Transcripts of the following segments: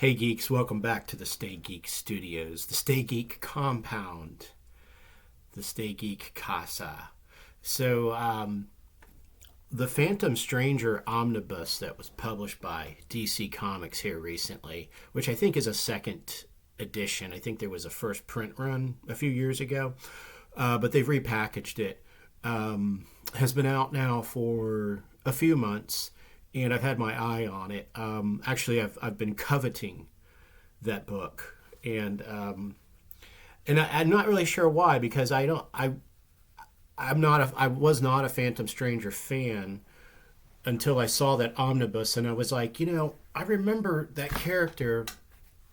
Hey geeks, welcome back to the Stay Geek Studios, the Stay Geek Compound, the Stay Geek Casa. So, the Phantom Stranger Omnibus that was published by DC Comics here recently, which I think is a second edition. I think there was a first print run a few years ago, but they've repackaged it. Has been out now for a few months, and I've had my eye on it. Actually, I've been coveting that book, and I'm not really sure why, because I was not a Phantom Stranger fan until I saw that omnibus, and I was like, I remember that character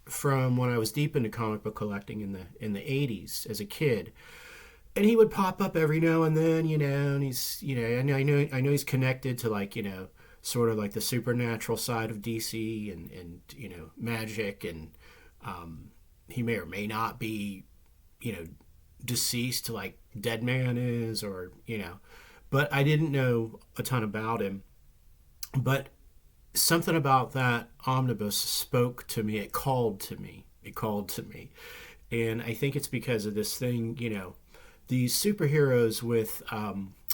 from when I was deep into comic book collecting in the 80s as a kid. And he would pop up every now and then, and he's, and I know he's connected to, sort of like the supernatural side of DC and magic, and he may or may not be, deceased like Dead Man is, or, but I didn't know a ton about him. But something about that omnibus spoke to me. It called to me. And I think it's because of this thing, these superheroes with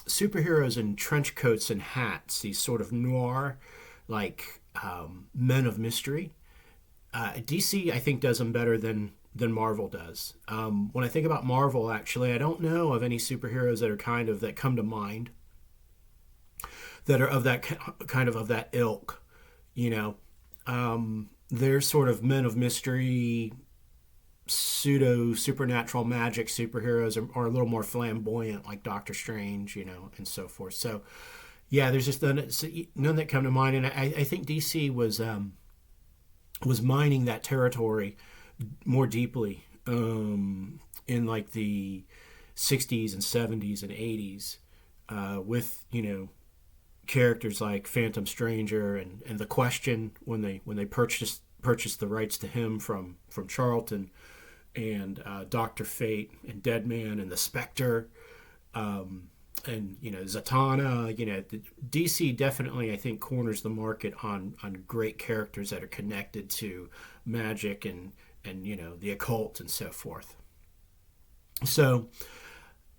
superheroes in trench coats and hats, these sort of noir, like men of mystery. DC, I think, does them better than Marvel does. When I think about Marvel, actually, I don't know of any superheroes that are that come to mind that are of that of that ilk. They're sort of men of mystery, pseudo supernatural magic superheroes are a little more flamboyant, like Doctor Strange, and so forth. So yeah, there's just none that come to mind, and I think DC was mining that territory more deeply in like the 60s and 70s and 80s with characters like Phantom Stranger and the Question when they purchased the rights to him from Charlton, and Dr. Fate and Deadman and the Spectre, and Zatanna. DC definitely, I think, corners the market on great characters that are connected to magic and the occult and so forth. So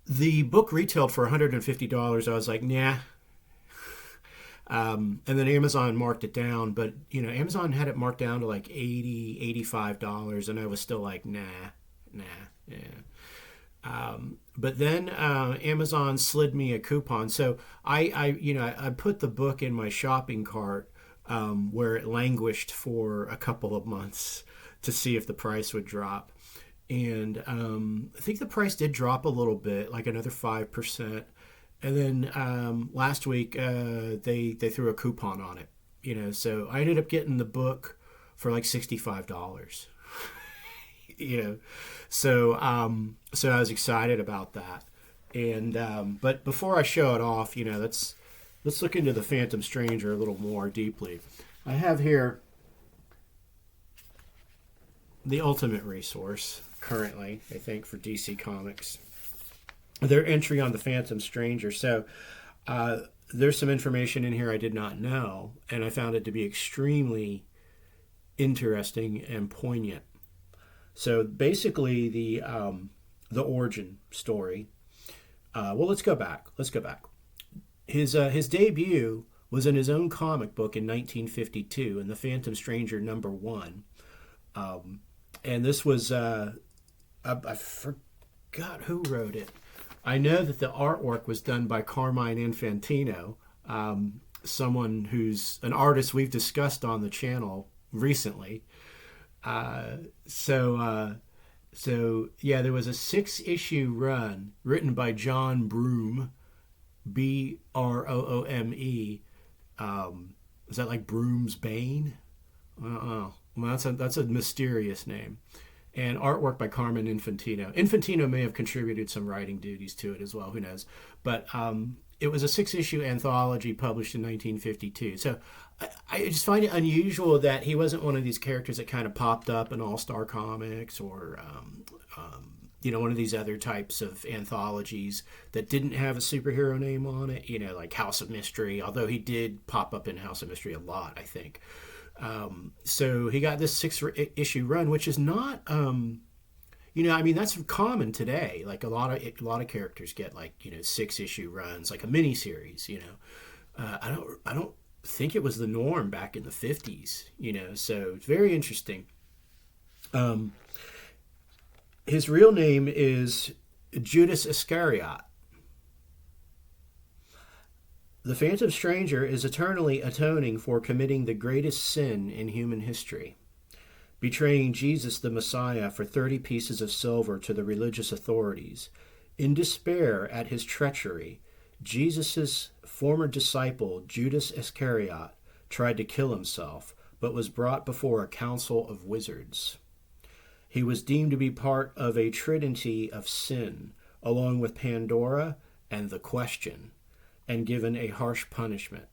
the book retailed for $150. I was like, nah. And then Amazon marked it down, but Amazon had it marked down to like $80, $85, and I was still like, nah, yeah. But then Amazon slid me a coupon, so I put the book in my shopping cart, where it languished for a couple of months to see if the price would drop, and I think the price did drop a little bit, like another 5%. And then last week they threw a coupon on it, so I ended up getting the book for like $65. So I was excited about that, and but before I show it off, let's look into the Phantom Stranger a little more deeply. I have here the ultimate resource currently, I think, for DC Comics, their entry on the Phantom Stranger. So there's some information in here I did not know, and I found it to be extremely interesting and poignant. So basically, the origin story. Well, let's go back. His debut was in his own comic book in 1952 in the Phantom Stranger #1, and this was I forgot who wrote it. I know that the artwork was done by Carmine Infantino, someone who's an artist we've discussed on the channel recently. So yeah, there was a 6-issue run written by John Broome, Broome. Is that like Broome's Bane? Well, that's a mysterious name. And artwork by Carmine Infantino. Infantino may have contributed some writing duties to it as well. Who knows? But it was a 6-issue anthology published in 1952. So I just find it unusual that he wasn't one of these characters that kind of popped up in All-Star Comics or, one of these other types of anthologies that didn't have a superhero name on it, like House of Mystery, although he did pop up in House of Mystery a lot, I think. So he got this issue run, which is not, I mean, that's common today. Like a lot of characters get like 6 issue runs, like a mini series. I don't think it was the norm back in the 50s. So it's very interesting. His real name is Judas Iscariot. The Phantom Stranger is eternally atoning for committing the greatest sin in human history, betraying Jesus the Messiah for 30 pieces of silver to the religious authorities. In despair at his treachery, Jesus' former disciple, Judas Iscariot, tried to kill himself, but was brought before a council of wizards. He was deemed to be part of a trinity of sin, along with Pandora and the Question, and given a harsh punishment.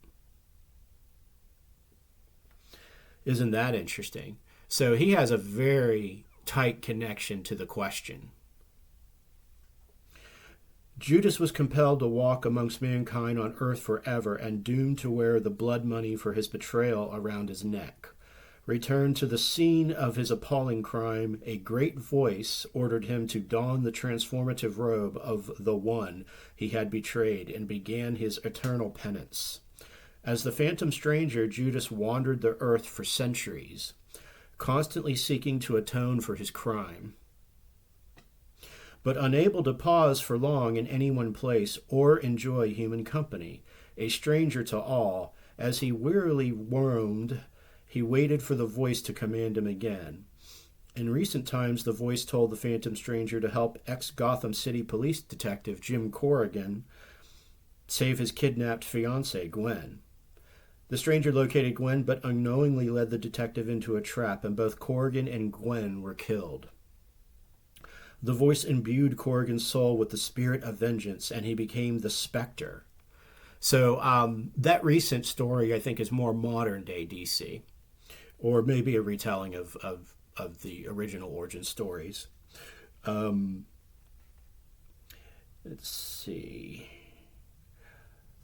Isn't that interesting? So he has a very tight connection to the Question. Judas was compelled to walk amongst mankind on earth forever and doomed to wear the blood money for his betrayal around his neck. Returned to the scene of his appalling crime, a great voice ordered him to don the transformative robe of the one he had betrayed and began his eternal penance. As the Phantom Stranger, Judas wandered the earth for centuries, constantly seeking to atone for his crime. But unable to pause for long in any one place or enjoy human company, a stranger to all, as he wearily roamed, he waited for the voice to command him again. In recent times, the voice told the Phantom Stranger to help ex-Gotham City police detective Jim Corrigan save his kidnapped fiancée, Gwen. The stranger located Gwen, but unknowingly led the detective into a trap, and both Corrigan and Gwen were killed. The voice imbued Corrigan's soul with the spirit of vengeance, and he became the Spectre. So that recent story, I think, is more modern-day DC, or maybe a retelling of the original origin stories. Let's see.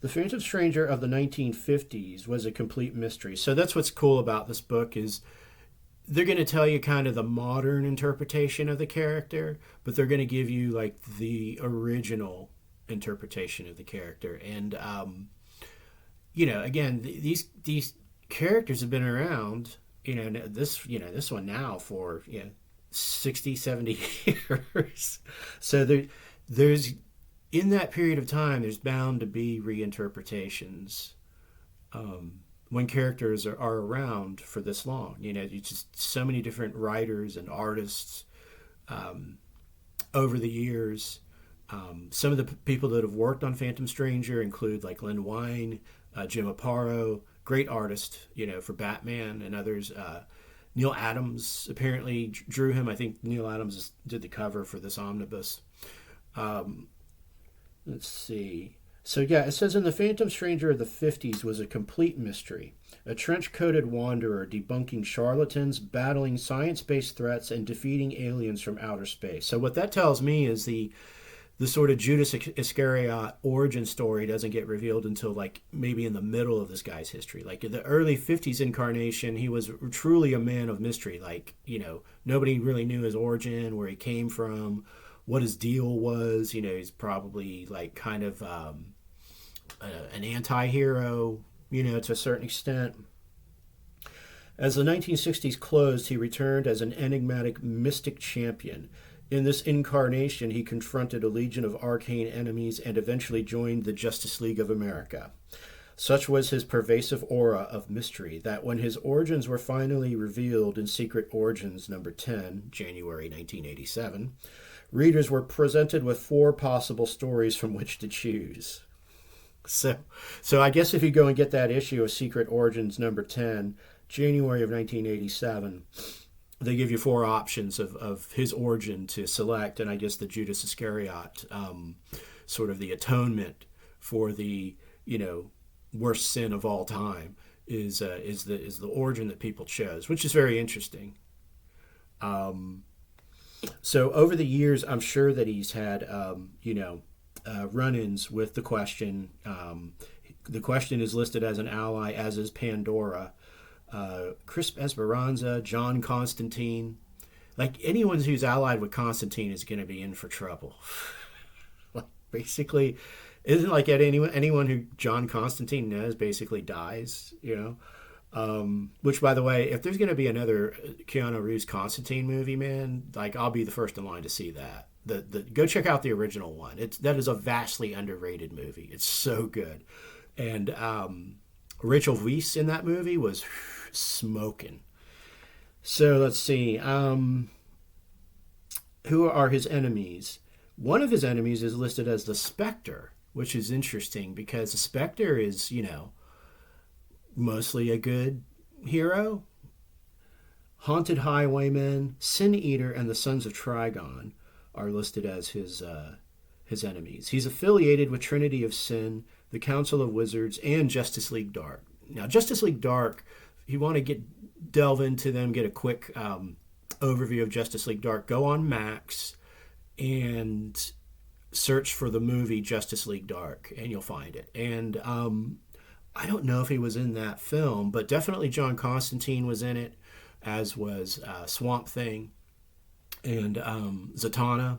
The Phantom Stranger of the 1950s was a complete mystery. So that's what's cool about this book is they're going to tell you kind of the modern interpretation of the character, but they're going to give you like the original interpretation of the character. And, again, these characters have been around, this one now for, 60, 70 years. So there's, in that period of time, there's bound to be reinterpretations when characters are around for this long. It's just so many different writers and artists over the years. Some of the people that have worked on Phantom Stranger include like Len Wein, Jim Aparo, great artist, for Batman and others. Neil Adams apparently drew him. I think Neil Adams did the cover for this omnibus. Let's see. So yeah, it says in The Phantom Stranger of the 50s was a complete mystery. A trench-coated wanderer debunking charlatans, battling science-based threats, and defeating aliens from outer space. So what that tells me is the sort of Judas Iscariot origin story doesn't get revealed until like maybe in the middle of this guy's history. Like in the early 50s incarnation, he was truly a man of mystery. Like, nobody really knew his origin, where he came from, what his deal was. He's probably like kind of an anti-hero, to a certain extent. As the 1960s closed, he returned as an enigmatic mystic champion. In this incarnation, he confronted a legion of arcane enemies and eventually joined the Justice League of America. Such was his pervasive aura of mystery that when his origins were finally revealed in Secret Origins number 10, January 1987, readers were presented with 4 possible stories from which to choose. So I guess if you go and get that issue of Secret Origins number 10, January of 1987, they give you 4 options of his origin to select, and I guess the Judas Iscariot, sort of the atonement for the worst sin of all time, is the origin that people chose, which is very interesting. So over the years, I'm sure that he's had run-ins with the Question. The Question is listed as an ally, as is Pandora. Chris Esperanza, John Constantine. Like anyone who's allied with Constantine is going to be in for trouble. Like basically, isn't like anyone who John Constantine knows basically dies. You know. Which, by the way, if there's going to be another Keanu Reeves Constantine movie, man, like I'll be the first in line to see that. The go check out the original one. That is a vastly underrated movie. It's so good, and Rachel Weisz in that movie was smoking. So let's see. Who are his enemies? One of his enemies is listed as the Spectre, which is interesting because the Spectre is, mostly a good hero. Haunted Highwayman, Sin Eater, and the Sons of Trigon are listed as his enemies. He's affiliated with Trinity of Sin, the Council of Wizards, and Justice League Dark. Now, Justice League Dark, if you want to delve into them, get a quick overview of Justice League Dark, go on Max and search for the movie Justice League Dark, and you'll find it. And I don't know if he was in that film, but definitely John Constantine was in it, as was Swamp Thing and Zatanna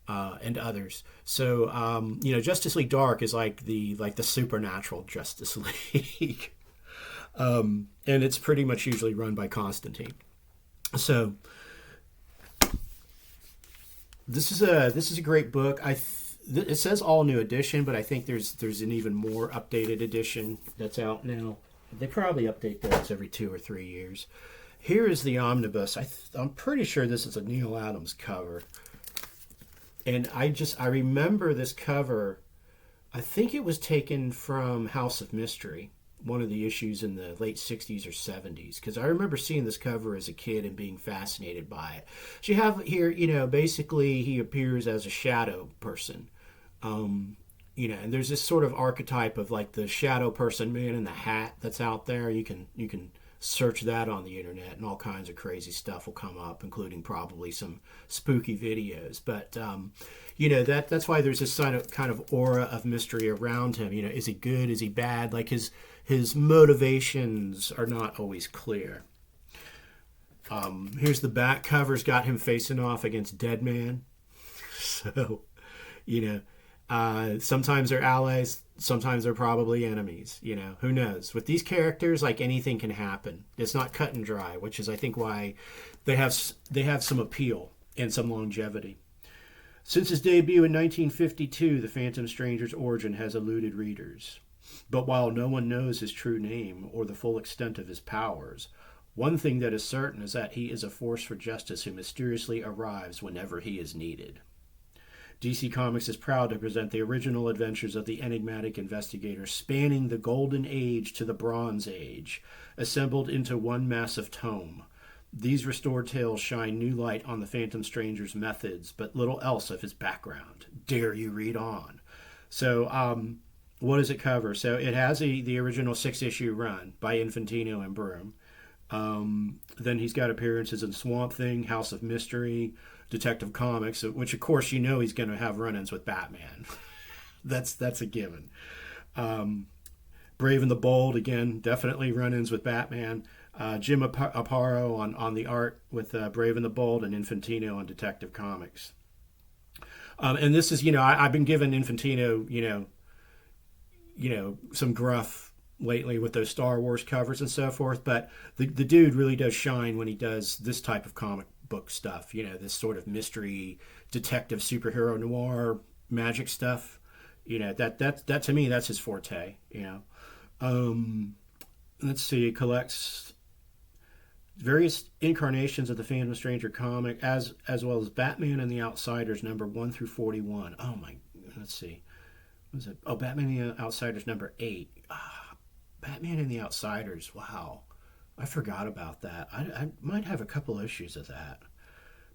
and others. So Justice League Dark is like the supernatural Justice League, and it's pretty much usually run by Constantine. So this is a great book. It says all new edition, but I think there's an even more updated edition that's out now. They probably update those every 2 or 3 years. Here is the omnibus. I'm pretty sure this is a Neil Adams cover, and I remember this cover. I think it was taken from House of Mystery, one of the issues in the late 60s or 70s, because I remember seeing this cover as a kid and being fascinated by it. So you have here, basically he appears as a shadow person. And there's this sort of archetype of like the shadow person, man in the hat that's out there. You can search that on the internet, and all kinds of crazy stuff will come up, including probably some spooky videos. But that's why there's this kind of aura of mystery around him. Is he good? Is he bad? Like his motivations are not always clear. Here's the back cover's got him facing off against Deadman. So, sometimes they're allies, sometimes they're probably enemies. Who knows? With these characters, like anything can happen. It's not cut and dry, which is I think why they have some appeal and some longevity. Since his debut in 1952, the Phantom Stranger's origin has eluded readers. But while no one knows his true name or the full extent of his powers, one thing that is certain is that he is a force for justice who mysteriously arrives whenever he is needed. DC Comics is proud to present the original adventures of the enigmatic investigator spanning the Golden Age to the Bronze Age, assembled into one massive tome. These restored tales shine new light on the Phantom Stranger's methods, but little else of his background. Dare you read on? So, what does it cover? So it has the original 6-issue run by Infantino and Broom. Then he's got appearances in Swamp Thing, House of Mystery, Detective Comics, which of course he's going to have run-ins with Batman. that's a given. Brave and the Bold, again, definitely run-ins with Batman. Jim Aparo on the art with Brave and the Bold, and Infantino on Detective Comics. And this is, I've been giving Infantino, some gruff lately with those Star Wars covers and so forth, but the dude really does shine when he does this type of comic book stuff, this sort of mystery, detective, superhero, noir, magic stuff. That to me, that's his forte. Let's see, it collects various incarnations of the Phantom Stranger comic, as well as Batman and the Outsiders number 1 through 41. Oh my, let's see. What was it? Oh, Batman and the Outsiders number 8. Batman and the Outsiders. Wow. I forgot about that. I might have a couple issues of that.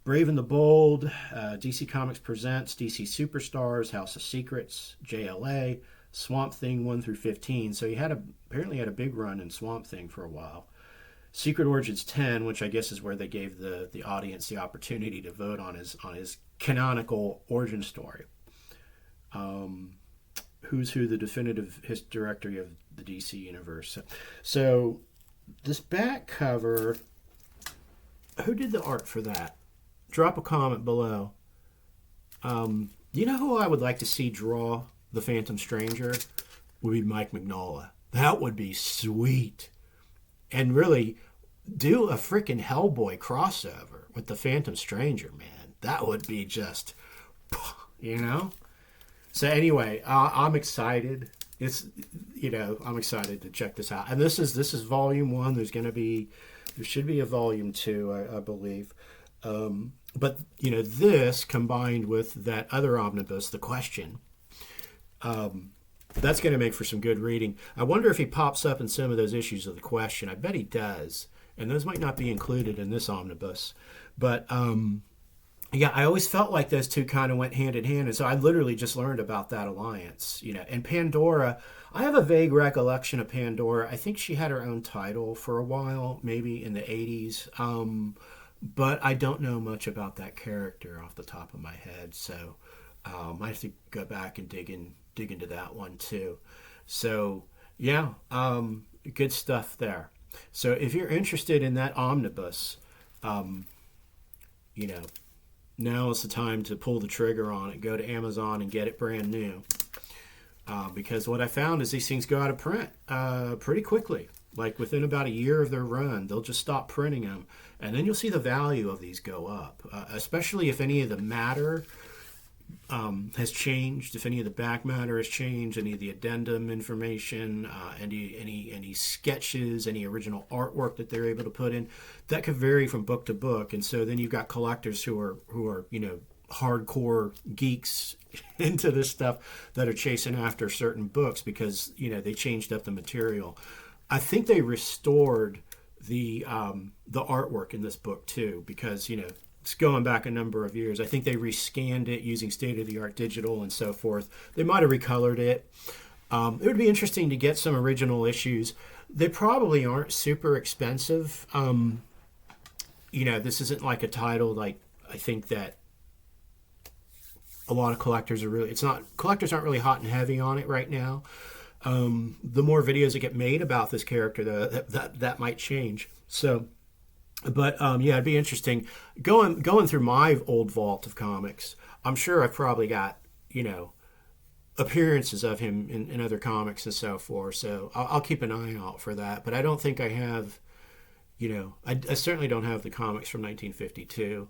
Brave and the Bold, DC Comics Presents, DC Superstars, House of Secrets, JLA, Swamp Thing 1 through 15. So he apparently had a big run in Swamp Thing for a while. Secret Origins 10, which I guess is where they gave the audience the opportunity to vote on his canonical origin story. Who's Who, the definitive directory of the DC universe. So this back cover, who did the art for that? Drop a comment below. You know who I would like to see draw the Phantom Stranger? Would be Mike Mignola. That would be sweet. And really, do a freaking Hellboy crossover with the Phantom Stranger, man. That would be just, you know? So anyway, I'm excited. I'm excited to check this out. And this is volume 1. There should be a volume 2, I believe. But this combined with that other omnibus, The Question, that's going to make for some good reading. I wonder if he pops up in some of those issues of The Question. I bet he does. And those might not be included in this omnibus. But yeah, I always felt like those two kind of went hand in hand. And so I literally just learned about that alliance. And Pandora, I have a vague recollection of Pandora. I think she had her own title for a while, maybe in the 80s. But I don't know much about that character off the top of my head. So I have to go back and dig into that one too. So yeah, good stuff there. So if you're interested in that omnibus, now is the time to pull the trigger on it. Go to Amazon and get it brand new. Because what I found is these things go out of print pretty quickly. Like within about a year of their run, they'll just stop printing them. And then you'll see the value of these go up, especially if any of the matter has changed, if any of the back matter has changed, any of the addendum information, any sketches, any original artwork that they're able to put in, that could vary from book to book. And so then you've got collectors who are hardcore geeks into this stuff that are chasing after certain books because they changed up the material. I think they restored the artwork in this book too, because it's going back a number of years. I think they rescanned it using state-of-the-art digital and so forth. They might have recolored it. It would be interesting to get some original issues. They probably aren't super expensive. This isn't like a title like I think that a lot of collectors are really. Collectors aren't really hot and heavy on it right now. The more videos that get made about this character, that might change. So. But yeah, it'd be interesting going through my old vault of comics. I'm sure I've probably got appearances of him in other comics and so forth. So I'll keep an eye out for that. But I don't think I have, I certainly don't have the comics from 1952.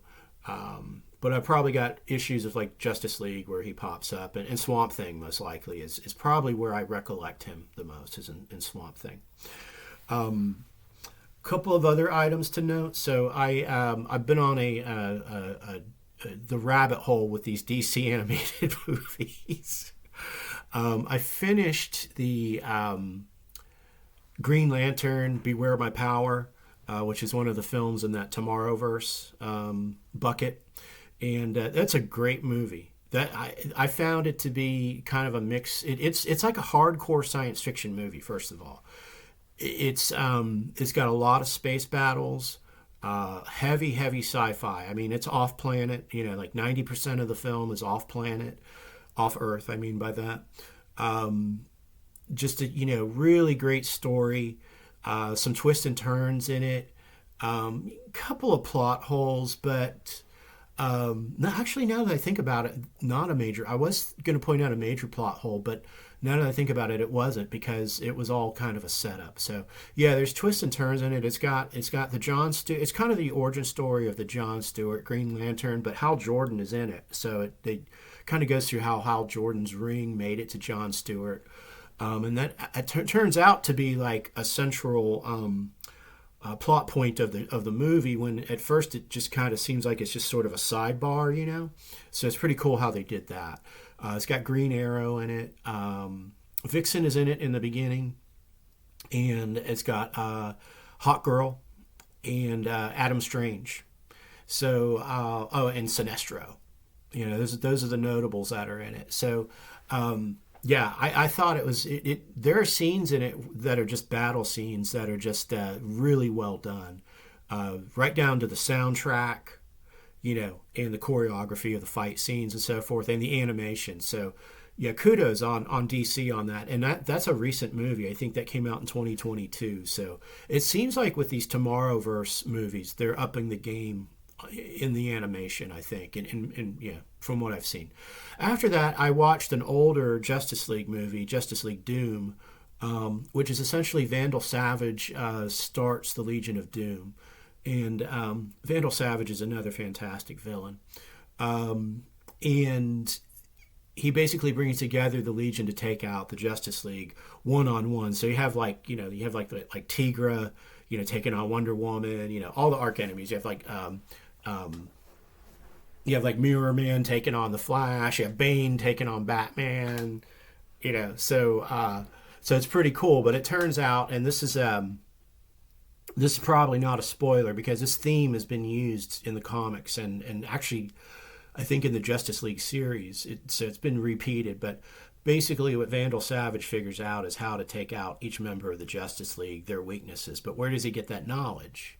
But I probably got issues of like Justice League where he pops up, and Swamp Thing most likely is probably where I recollect him the most is in Swamp Thing. Couple of other items to note. So I've been on the rabbit hole with these DC animated movies. I finished the Green Lantern Beware My Power, which is one of the films in that Tomorrowverse bucket, and that's a great movie. That I found it to be kind of a mix. It's like a hardcore science fiction movie. First of all. It's got a lot of space battles, heavy sci-fi. I mean, it's off planet. Like 90% of the film is off planet, off Earth. I mean by that. Just a really great story. Some twists and turns in it. Couple of plot holes, but actually, now that I think about it, not a major. I was going to point out a major plot hole, but. Now that I think about it, it wasn't because it was all kind of a setup. So yeah, there's twists and turns in it. It's got the John Stewart. It's kind of the origin story of the John Stewart Green Lantern, but Hal Jordan is in it. So it kind of goes through how Hal Jordan's ring made it to John Stewart, and that turns out to be like a central plot point of the movie. When at first it just kind of seems like it's just sort of a sidebar, So it's pretty cool how they did that. It's got Green Arrow in it. Vixen is in it in the beginning. And it's got Hawk Girl and Adam Strange. So, and Sinestro. Those are the notables that are in it. So, yeah, I thought it was... there are scenes in it that are just battle scenes that are just really well done. Right down to the soundtrack. And the choreography of the fight scenes and so forth, and the animation. So, Yeah, kudos on DC on that. And that's a recent movie. I think that came out in 2022. So it seems like with these Tomorrowverse movies, they're upping the game in the animation, I think. And yeah, from what I've seen. After that, I watched an older Justice League movie, Justice League Doom, which is essentially Vandal Savage starts the Legion of Doom. And Vandal Savage is another fantastic villain. And he basically brings together the Legion to take out the Justice League one-on-one. So you have like Tigra, taking on Wonder Woman, all the arch enemies. You have like Mirror Man taking on the Flash. You have Bane taking on Batman. So it's pretty cool. But it turns out, and this is probably not a spoiler because this theme has been used in the comics and actually, I think in the Justice League series, it's been repeated. But basically, what Vandal Savage figures out is how to take out each member of the Justice League, their weaknesses. But where does he get that knowledge?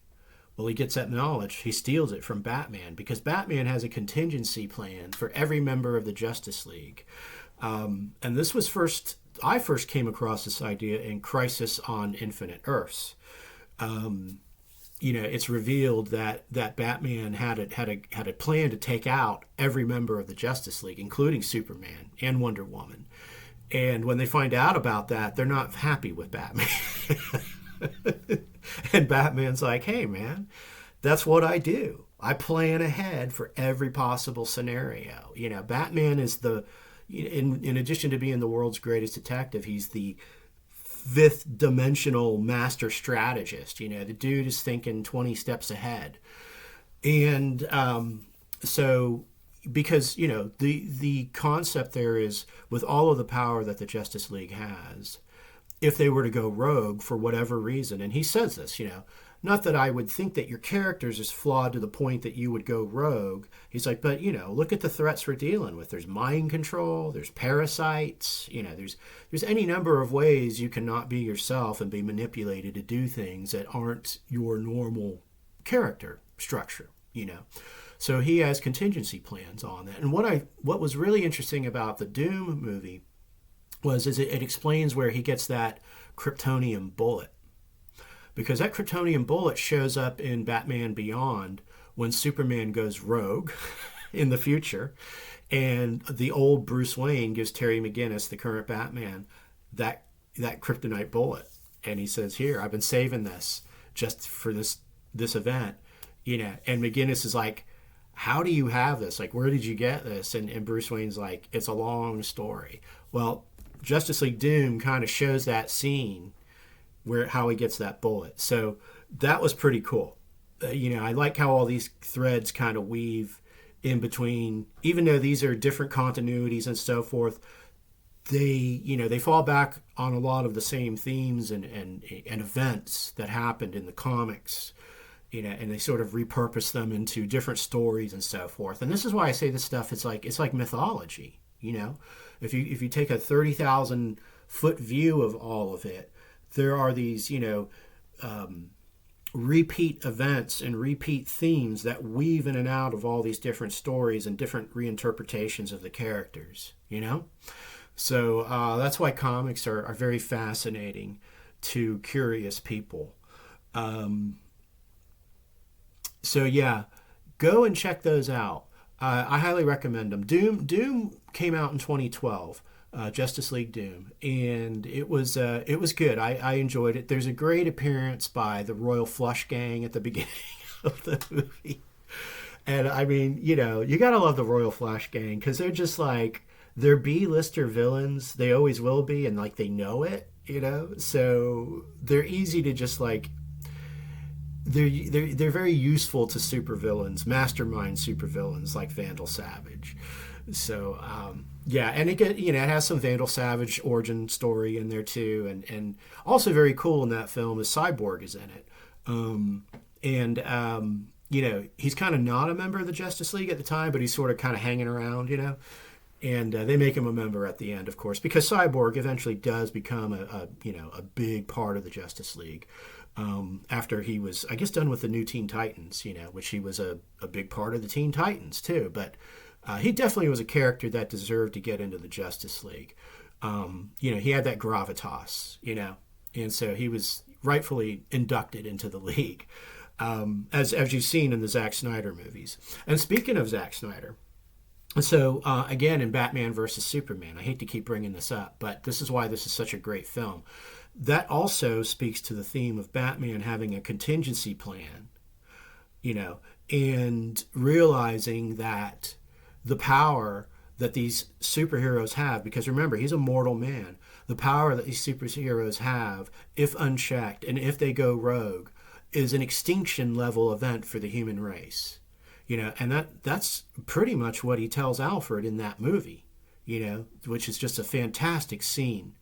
Well, he gets that knowledge. He steals it from Batman because Batman has a contingency plan for every member of the Justice League. And this was I first came across this idea in Crisis on Infinite Earths. It's revealed that Batman had a plan to take out every member of the Justice League, including Superman and Wonder Woman. And when they find out about that, they're not happy with Batman. And Batman's like, hey, man, that's what I do. I plan ahead for every possible scenario. Batman is in addition to being the world's greatest detective, he's the fifth dimensional master strategist. The dude is thinking 20 steps ahead. And so because the concept there is, with all of the power that the Justice League has, if they were to go rogue for whatever reason, and he says this, not that I would think that your characters is flawed to the point that you would go rogue. He's like, but look at the threats we're dealing with. There's mind control, there's parasites, there's any number of ways you cannot be yourself and be manipulated to do things that aren't your normal character structure, So he has contingency plans on that. And what was really interesting about the Doom movie is it explains where he gets that Kryptonian bullet. Because that Kryptonian bullet shows up in Batman Beyond when Superman goes rogue in the future. And the old Bruce Wayne gives Terry McGinnis, the current Batman, that kryptonite bullet. And he says, here, I've been saving this just for this event. And McGinnis is like, how do you have this? Like, where did you get this? And Bruce Wayne's like, it's a long story. Well, Justice League Doom kind of shows that scene how he gets that bullet. So that was pretty cool. I like how all these threads kind of weave in between, even though these are different continuities and so forth. They fall back on a lot of the same themes and events that happened in the comics, and they sort of repurpose them into different stories and so forth. And this is why I say this stuff it's like mythology. If you take a 30,000 foot view of all of it, there are these, repeat events and repeat themes that weave in and out of all these different stories and different reinterpretations of the characters, So that's why comics are very fascinating to curious people. So yeah, go and check those out. I highly recommend them. Doom came out in 2012. Justice League Doom, and it was good. I enjoyed it. There's a great appearance by the Royal Flush Gang at the beginning of the movie, and I mean, you gotta love the Royal Flush Gang because they're just like, they're B-lister villains. They always will be, and like they know it, So they're easy to just like. They're very useful to supervillains, mastermind supervillains like Vandal Savage. So yeah, and it has some Vandal Savage origin story in there too, and also very cool in that film is Cyborg is in it, he's kind of not a member of the Justice League at the time, but he's sort of kind of hanging around, and they make him a member at the end, of course, because Cyborg eventually does become a big part of the Justice League. After he was, I guess, done with the new Teen Titans, which he was a big part of the Teen Titans too, but He definitely was a character that deserved to get into the Justice League. He had that gravitas, and so he was rightfully inducted into the league, as you've seen in the Zack Snyder movies. And speaking of Zack Snyder, so again in Batman versus Superman, I hate to keep bringing this up, but this is why this is such a great film. That also speaks to the theme of Batman having a contingency plan, and realizing that the power that these superheroes have, because remember, he's a mortal man, the power that these superheroes have, if unchecked and if they go rogue, is an extinction level event for the human race. And that's pretty much what he tells Alfred in that movie, which is just a fantastic scene,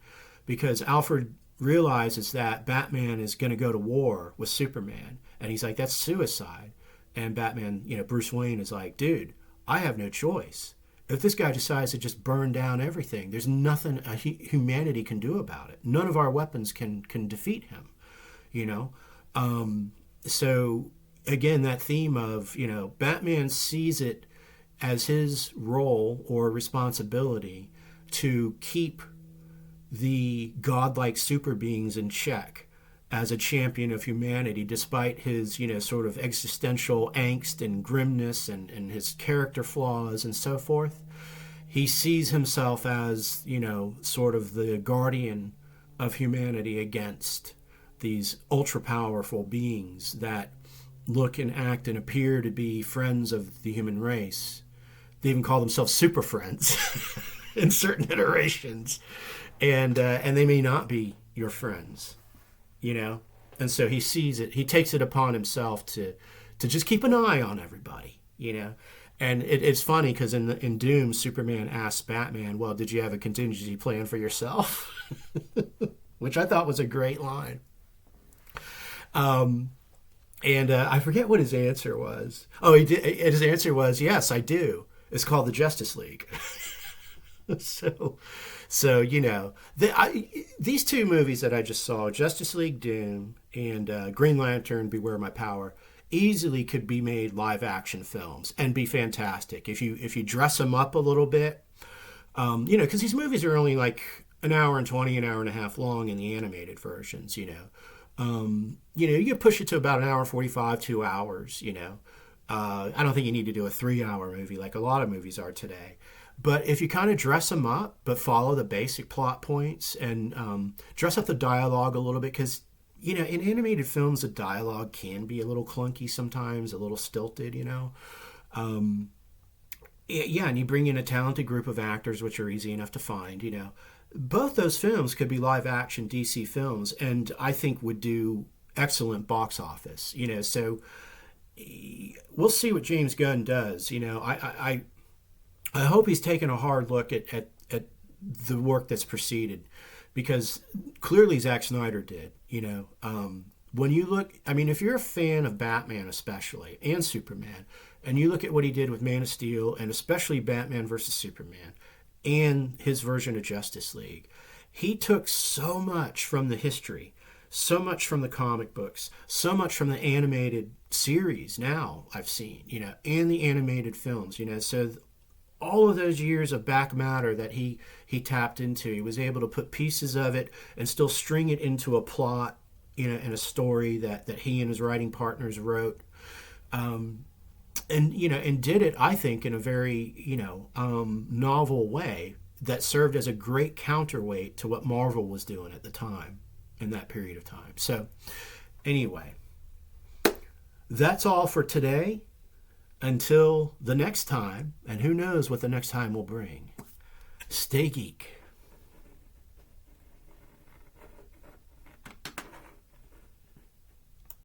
because Alfred realizes that Batman is going to go to war with Superman, and he's like, that's suicide. And Batman, Bruce Wayne is like, dude, I have no choice. If this guy decides to just burn down everything, there's nothing humanity can do about it. None of our weapons can defeat him, So again, that theme of, Batman sees it as his role or responsibility to keep the godlike super beings in check as a champion of humanity, despite his, sort of existential angst and grimness and his character flaws and so forth. He sees himself as, sort of the guardian of humanity against these ultra-powerful beings that look and act and appear to be friends of the human race. They even call themselves super friends in certain iterations. And they may not be your friends, And so he sees it. He takes it upon himself to just keep an eye on everybody, And it's funny because in Doom, Superman asks Batman, well, did you have a contingency plan for yourself? Which I thought was a great line. And I forget what his answer was. Oh, he did. His answer was, yes, I do. It's called the Justice League. So these two movies that I just saw, Justice League Doom and Green Lantern Beware My Power, easily could be made live action films and be fantastic if you dress them up a little bit. Because these movies are only like an hour and 20, an hour and a half long in the animated versions. You can push it to about an hour 45, 2 hours. I don't think you need to do a 3-hour movie like a lot of movies are today. But if you kind of dress them up, but follow the basic plot points and dress up the dialogue a little bit, because, in animated films, the dialogue can be a little clunky sometimes, a little stilted, and you bring in a talented group of actors, which are easy enough to find, Both those films could be live-action DC films, and I think would do excellent box office, So we'll see what James Gunn does. I hope he's taken a hard look at the work that's preceded, because clearly Zack Snyder did. When you look, if you're a fan of Batman especially, and Superman, and you look at what he did with Man of Steel, and especially Batman versus Superman, and his version of Justice League, he took so much from the history, so much from the comic books, so much from the animated series now I've seen, and the animated films, so all of those years of back matter that he tapped into, he was able to put pieces of it and still string it into a plot, in a story that he and his writing partners wrote, and did it, I think, in a very novel way that served as a great counterweight to what Marvel was doing at the time, in that period of time. So anyway, that's all for today. Until the next time, and who knows what the next time will bring. Stay geek.